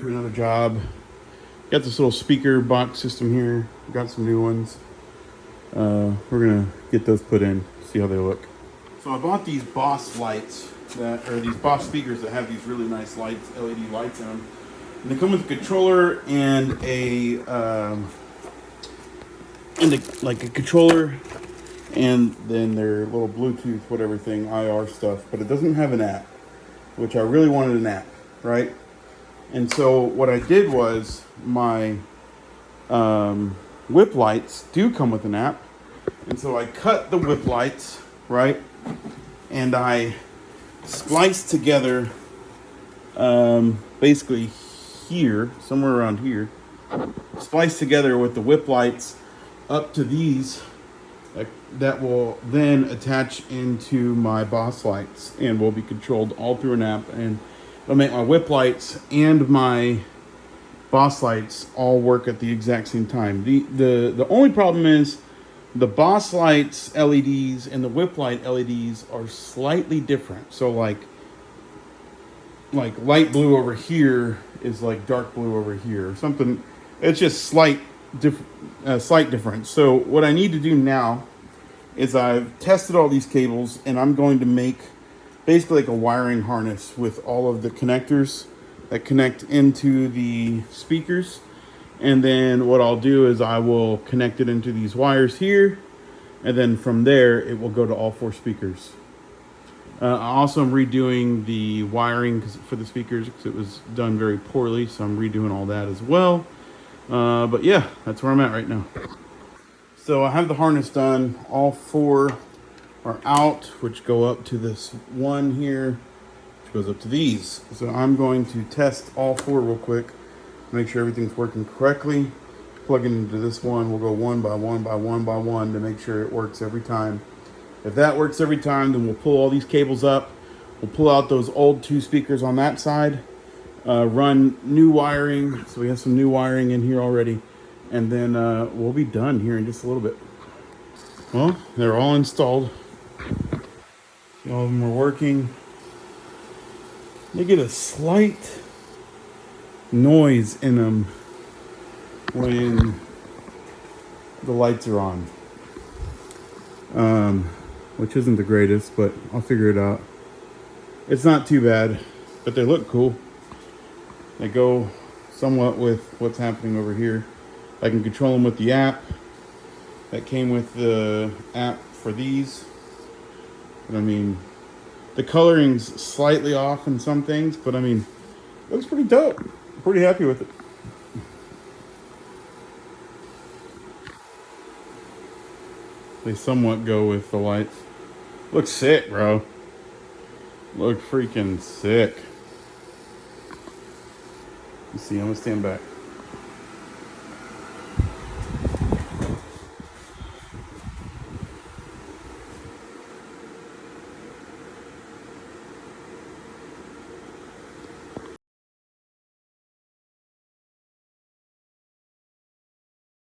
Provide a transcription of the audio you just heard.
to another job. Got this little speaker box system here. Got some new ones. We're gonna get those put in, see how they look. So I bought these BOSS lights these BOSS speakers that have these really nice lights, LED lights in them. And they come with a controller and like a controller, and then their little Bluetooth, whatever thing, IR stuff. But it doesn't have an app, which I really wanted an app, right? And so what I did was my whip lights do come with an app. And so I cut the whip lights, right? And I spliced together, basically here, somewhere around here, spliced together with the whip lights up to these that will then attach into my BOSS lights and will be controlled all through an app, and it'll make my whip lights and my BOSS lights all work at the exact same time. The only problem is the BOSS lights LEDs and the whip light LEDs are slightly different. So like light blue over here is like dark blue over here or something. It's just slight difference. So what I need to do now is I've tested all these cables, and I'm going to make basically like a wiring harness with all of the connectors that connect into the speakers. And then what I'll do is I will connect it into these wires here, and then from there it will go to all 4 speakers. I also am redoing the wiring for the speakers because it was done very poorly, so I'm redoing all that as well. But yeah, that's where I'm at right now. So I have the harness done. All 4 are out, which go up to this one here, which goes up to these. So I'm going to test all 4 real quick, make sure everything's working correctly. Plug it into this one. We'll go one by one by one by one to make sure it works every time. If that works every time, then we'll pull all these cables up. We'll pull out those old 2 speakers on that side, run new wiring. So we have some new wiring in here already. And then we'll be done here in just a little bit. Well, they're all installed. All of them are working. They get a slight noise in them when the lights are on, which isn't the greatest, but I'll figure it out. It's not too bad, but they look cool. They go somewhat with what's happening over here. I can control them with the app that came with the app for these. But I mean, the coloring's slightly off in some things, but I mean, it looks pretty dope. I'm pretty happy with it. They somewhat go with the lights. Looks sick, bro. Look freaking sick. You see, I'm gonna stand back.